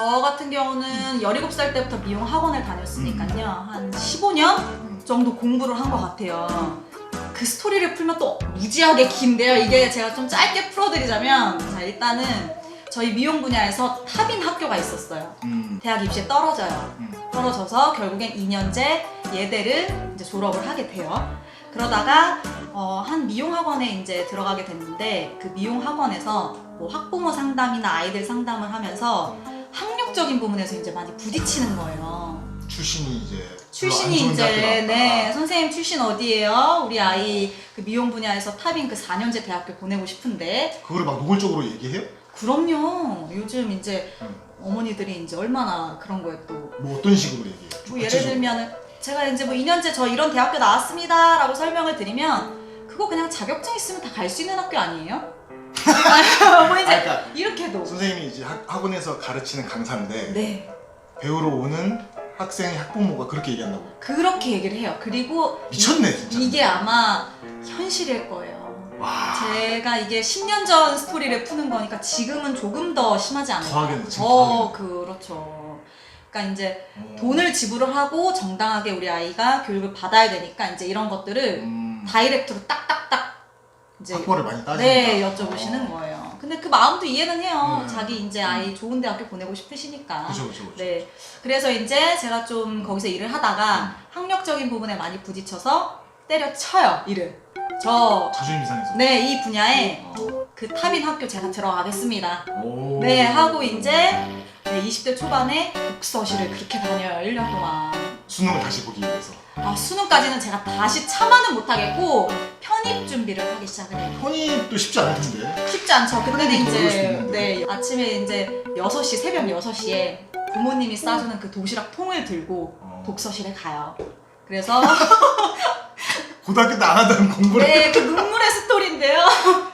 저 같은 경우는 17살 때부터 미용 학원을 다녔으니까요. 한 15년 정도 공부를 한 것 같아요. 그 스토리를 풀면 또 무지하게 긴데요. 이게 제가 좀 짧게 풀어드리자면, 자, 일단은 저희 미용 분야에서 탑인 학교가 있었어요. 대학 입시에 떨어져요. 떨어져서 결국엔 2년제 예대를 이제 졸업을 하게 돼요. 그러다가 한 미용 학원에 이제 들어가게 됐는데, 그 미용 학원에서 뭐 학부모 상담이나 아이들 상담을 하면서 학력적인 부분에서 이제 많이 부딪히는 거예요. 출신이 이제 네, 선생님 출신 어디예요? 우리 아이 그 미용 분야에서 탑인 그 4년제 대학교 보내고 싶은데. 그거를 막 노골적으로 얘기해요? 그럼요. 요즘 이제 어머니들이 이제 얼마나 그런 거에 또 뭐 어떤 식으로 얘기해요? 뭐 예를 들면 제가 이제 뭐 2년제 저 이런 대학교 나왔습니다 라고 설명을 드리면, 그거 그냥 자격증 있으면 다 갈 수 있는 학교 아니에요? 뭐 이제 그러니까 이렇게도 선생님이 이제 학원에서 가르치는 강사인데 네, 배우러 오는 학생의 학부모가 그렇게 얘기한다고? 그렇게 얘기를 해요. 그리고 미쳤네 진짜. 이게 아마 현실일 거예요. 와. 제가 이게 10년 전 스토리를 푸는 거니까 지금은 조금 더 심하지 않을까. 더하겠네, 지금 더하겠네. 그렇죠. 그러니까 이제 돈을 지불을 하고 정당하게 우리 아이가 교육을 받아야 되니까 이제 이런 것들을 다이렉트로 딱딱딱 이제 학벌을 많이 따진다. 네, 여쭤보시는 거예요. 근데 그 마음도 이해는 해요. 네. 자기 이제 아이 좋은 대학교 보내고 싶으시니까. 그죠. 네. 그래서 이제 제가 좀 거기서 일을 하다가 학력적인 부분에 많이 부딪혀서 때려쳐요, 일을. 자존심 상해서. 네, 이 분야에 그 탑인 학교 제가 들어가겠습니다. 오. 네, 하고 이제 네, 20대 초반에 독서실을 그렇게 다녀요, 1년 동안. 수능을 다시 보기 위해서. 수능까지는 제가 다시 참아는 못하겠고 편입 준비를 하기 시작을 해요. 편입도 쉽지 않을 텐데. 쉽지 않죠. 그때는 편입이 더 어려울 수 이제 있는데. 네, 아침에 이제 6시, 새벽 6시에 부모님이 싸주는 그 도시락 통을 들고 독서실에 가요. 그래서 고등학교 때 안 하던 공부를. 네, 그 눈물의 스토리인데요.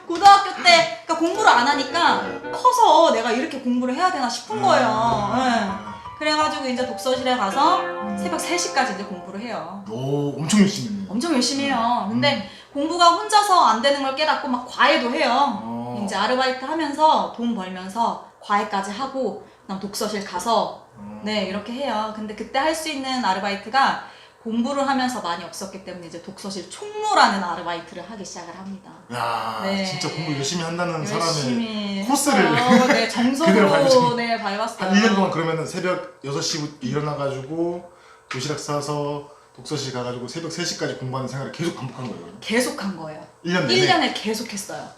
고등학교 때 그러니까 공부를 안 하니까 커서 내가 이렇게 공부를 해야 되나 싶은 거예요. 네. 그래가지고 이제 독서실에 가서 새벽 3시까지 이제 공부를 해요. 오, 엄청 열심히 했네. 엄청 열심히 해요. 근데 공부가 혼자서 안 되는 걸 깨닫고 막 과외도 해요. 이제 아르바이트 하면서 돈 벌면서 과외까지 하고 그다음 독서실 가서 네, 이렇게 해요. 근데 그때 할 수 있는 아르바이트가 공부를 하면서 많이 없었기 때문에 이제 독서실 총무라는 아르바이트를 하기 시작을 합니다. 야, 네. 진짜 공부 열심히 한다는 열심히 사람의 코스를 했어요. 네, 그대로 정석으로 밟으셨네. 네, 밟았어요. 한 1년 동안 그러면은 새벽 6시부터 일어나가지고 도시락 싸서 독서실 가가지고 새벽 3시까지 공부하는 생활을 계속 반복한 거예요. 계속 한 거예요. 1년 내내? 1년을 계속 했어요.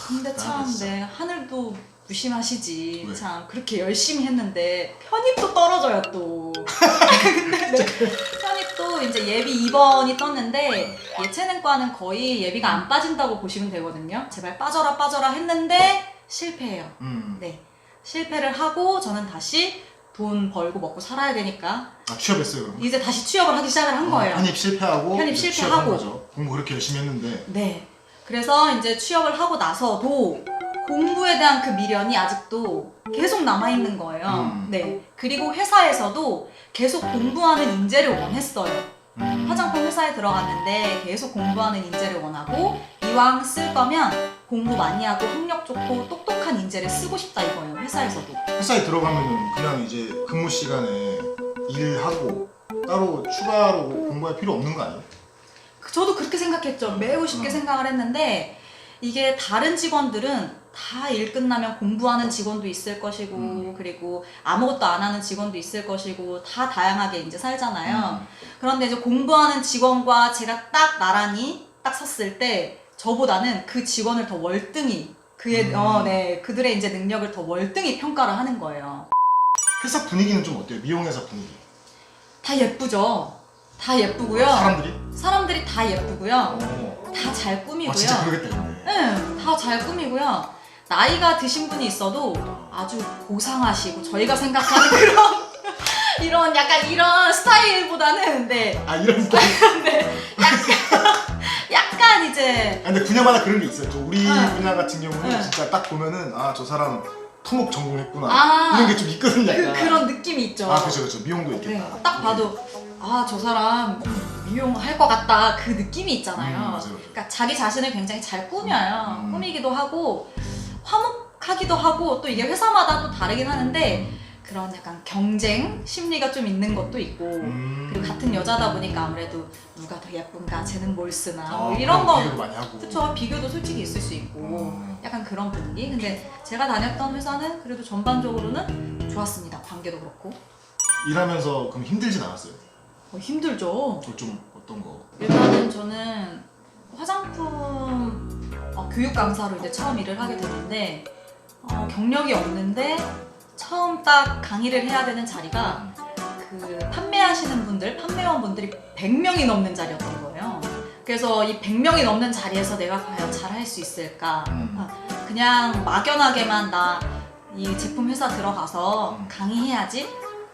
근데 참, 진짜. 네, 하늘도 무심하시지. 왜? 참, 그렇게 열심히 했는데, 편입도 떨어져요, 또. 근데 네, 편입도 이제 예비 2번이 떴는데, 예체능과는 거의 예비가 안 빠진다고 보시면 되거든요. 제발 빠져라, 빠져라 했는데, 실패해요. 네. 실패를 하고, 저는 다시 돈 벌고 먹고 살아야 되니까, 취업했어요 그럼? 이제 다시 취업을 하기 시작을 한 거예요. 편입 실패하고 편입 이제 실패하고. 취업한 거죠. 공부 그렇게 열심히 했는데. 네. 그래서 이제 취업을 하고 나서도 공부에 대한 그 미련이 아직도 계속 남아있는 거예요. 네. 그리고 회사에서도 계속 공부하는 인재를 원했어요. 화장품 회사에 들어갔는데 계속 공부하는 인재를 원하고, 이왕 쓸 거면 공부 많이 하고 학력 좋고 똑똑한 인재를 쓰고 싶다 이거예요, 회사에서도. 회사에 들어가면은 그냥 이제 근무 시간에 일하고 따로 추가로 공부할 필요 없는 거 아니에요? 저도 그렇게 생각했죠. 매우 쉽게 생각을 했는데, 이게 다른 직원들은 다 일 끝나면 공부하는 직원도 있을 것이고, 그리고 아무것도 안 하는 직원도 있을 것이고, 다 다양하게 이제 살잖아요. 그런데 이제 공부하는 직원과 제가 딱 나란히 딱 섰을 때, 저보다는 그 직원을 더 월등히, 네, 그들의 이제 능력을 더 월등히 평가를 하는 거예요. 회사 분위기는 좀 어때요? 미용회사 분위기. 다 예쁘죠. 다 예쁘고요. 사람들이 다 예쁘고요. 다 잘 꾸미고요. 진짜 그러겠다 근데. 네, 다 잘 꾸미고요. 나이가 드신 분이 있어도 아주 고상하시고, 저희가 생각하는 그런 이런 약간 이런 스타일보다는 네, 이런 스타일? 네, 약간 이제 근데 분야마다 그런 게 있어요. 우리 분야 같은 경우는 진짜 딱 보면은 저 사람 토목 전공했구나 이런 게 좀 있거든요. 그런 느낌이 있죠. 그렇죠. 미용도 있겠다. 네, 딱 봐도 저 사람 미용할 것 같다, 그 느낌이 있잖아요. 맞아요. 그러니까 자기 자신을 굉장히 잘 꾸며요. 꾸미기도 하고 화목하기도 하고, 또 이게 회사마다 또 다르긴 하는데, 그런 약간 경쟁 심리가 좀 있는 것도 있고 그리고 같은 여자다 보니까 아무래도 누가 더 예쁜가 쟤는 뭘 쓰나 뭐 이런 거 비교도 많이 하고. 그쵸 비교도 솔직히 있을 수 있고 약간 그런 분위기. 근데 제가 다녔던 회사는 그래도 전반적으로는 좋았습니다. 관계도 그렇고. 일하면서 그럼 힘들진 않았어요? 힘들죠. 좀 어떤 거? 일단은 저는 화장품 교육 강사로 이제 처음 일을 하게 됐는데 경력이 없는데 처음 딱 강의를 해야 되는 자리가 그 판매하시는 분들, 판매원분들이 100명이 넘는 자리였던 거예요. 그래서 이 100명이 넘는 자리에서 내가 과연 잘할 수 있을까? 그냥 막연하게만 나 이 제품 회사 들어가서 강의해야지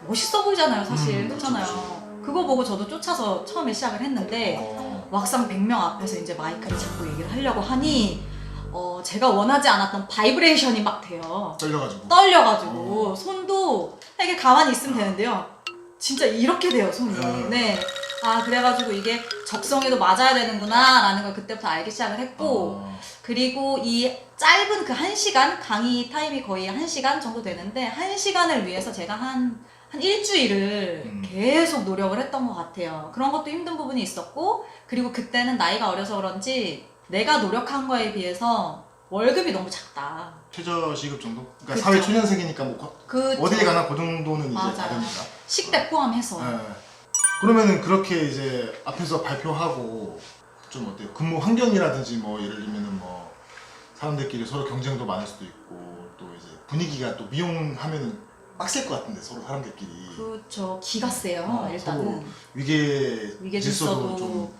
멋있어 보이잖아요, 사실. 그렇잖아요. 그거 보고 저도 쫓아서 처음에 시작을 했는데 막상 100명 앞에서 이제 마이크를 잡고 얘기를 하려고 하니 제가 원하지 않았던 바이브레이션이 막 돼요. 떨려가지고 손도 이렇게 가만히 있으면 되는데요. 진짜 이렇게 돼요, 손이. 네. 그래가지고 이게 적성에도 맞아야 되는구나 라는 걸 그때부터 알기 시작을 했고 그리고 이 짧은 그 1시간 강의 타임이 거의 1시간 정도 되는데 1시간을 위해서 제가 한 일주일을 계속 노력을 했던 것 같아요. 그런 것도 힘든 부분이 있었고 그리고 그때는 나이가 어려서 그런지 내가 노력한 거에 비해서 월급이 너무 작다. 최저시급 정도? 그러니까 그쵸. 사회 초년생이니까 뭐 어딜 가나 그 정도는 이제 맞아요. 다르니까. 식대 포함해서. 네. 그러면은 그렇게 이제 앞에서 발표하고 좀 어때요? 근무 환경이라든지 뭐 예를 들면은 뭐 사람들끼리 서로 경쟁도 많을 수도 있고 또 이제 분위기가 또 미용하면은 빡셀 것 같은데 서로 사람들끼리. 그렇죠. 기가 세요. 일단은. 서로 위계 질서도 질서도 좀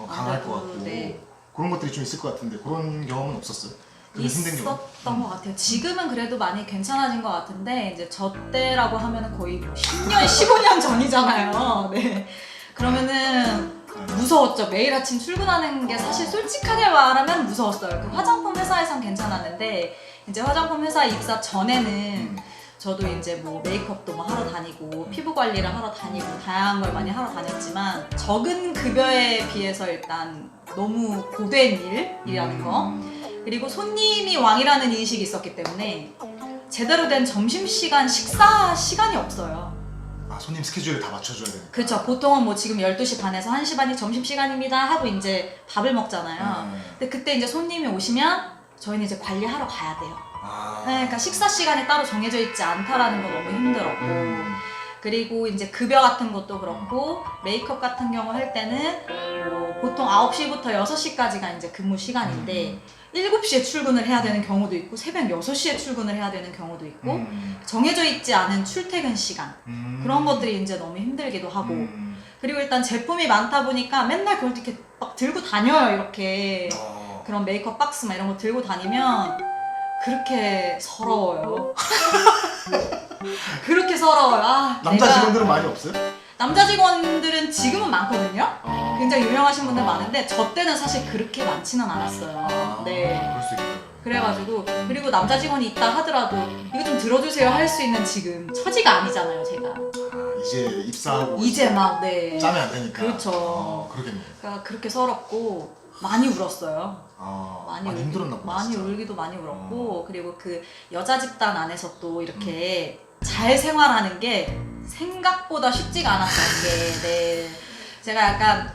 강할 것 아무래도, 같고 네. 그런 것들이 좀 있을 것 같은데 그런 경험은 없었어요? 그런 힘든 경험? 있었던 것 같아요. 지금은 그래도 많이 괜찮아진 것 같은데 이제 저 때라고 하면은 거의 뭐 10년, 15년 전이잖아요. 네. 그러면은 무서웠죠. 매일 아침 출근하는 게 사실 솔직하게 말하면 무서웠어요. 그 화장품 회사에선 괜찮았는데 이제 화장품 회사 입사 전에는 저도 이제 뭐 메이크업도 뭐 하러 다니고 피부 관리를 하러 다니고 다양한 걸 많이 하러 다녔지만 적은 급여에 비해서 일단 너무 고된 일이라는 거 그리고 손님이 왕이라는 인식이 있었기 때문에 제대로 된 점심시간 식사 시간이 없어요. 손님 스케줄에 다 맞춰줘야 되니까. 그렇죠. 보통은 뭐 지금 12시 반에서 1시 반이 점심시간입니다 하고 이제 밥을 먹잖아요. 근데 그때 이제 손님이 오시면 저희는 이제 관리하러 가야 돼요. 네, 그러니까 식사 시간이 따로 정해져 있지 않다라는 거 너무 힘들었고 그리고 이제 급여 같은 것도 그렇고 메이크업 같은 경우 할 때는 뭐 보통 9시부터 6시까지가 이제 근무 시간인데 7시에 출근을 해야 되는 경우도 있고 새벽 6시에 출근을 해야 되는 경우도 있고 정해져 있지 않은 출퇴근 시간 그런 것들이 이제 너무 힘들기도 하고 그리고 일단 제품이 많다 보니까 맨날 그걸 이렇게 막 들고 다녀요. 이렇게 그런 메이크업 박스 막 이런 거 들고 다니면 그렇게 서러워요. 그렇게 서러워요. 남자 직원들은 많이 없어요? 남자 직원들은 지금은 많거든요. 굉장히 유명하신 분들 많은데 저 때는 사실 그렇게 많지는 않았어요. 네. 그럴 수 있겠다. 그래가지고 그리고 남자 직원이 있다 하더라도 이거 좀 들어주세요 할 수 있는 지금 처지가 아니잖아요, 제가. 이제 입사하고 이제 막 네. 짜면 안 되니까. 그렇죠. 그러겠네. 그러니까 그렇게 서럽고 많이 울었어요. 많이 힘들었나 보다. 많이 진짜. 울기도 많이 울었고 그리고 그 여자 집단 안에서 또 이렇게 잘 생활하는 게 생각보다 쉽지가 않았던 게 네. 제가 약간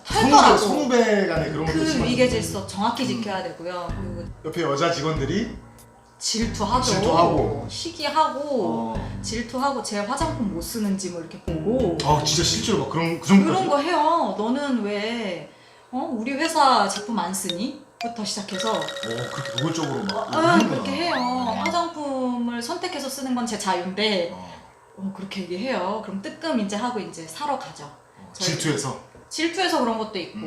털더라고. 선후배 간에 그런 것도 그 심하죠. 위계 질서 정확히 지켜야 되고요. 그리고 옆에 여자 직원들이 질투하고 시기하고 질투하고 제 화장품 못 쓰는지 뭐 이렇게 보고 진짜 실제로 막 그 정도까지? 그런 거 해요. 너는 왜 우리 회사 제품 안 쓰니? 부터 시작해서 그렇게 노골적으로 막 그렇게 해요. 화장품을 선택해서 쓰는 건 제 자유인데 그렇게 얘기해요. 그럼 뜨끔 이제 하고 이제 사러 가죠. 질투해서 그런 것도 있고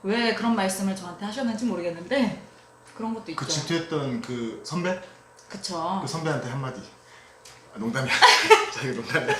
왜 그런 말씀을 저한테 하셨는지 모르겠는데 그런 것도 있죠. 그 질투했던 그 선배? 그쵸. 그 선배한테 한마디. 농담이야. 자기 농담이야.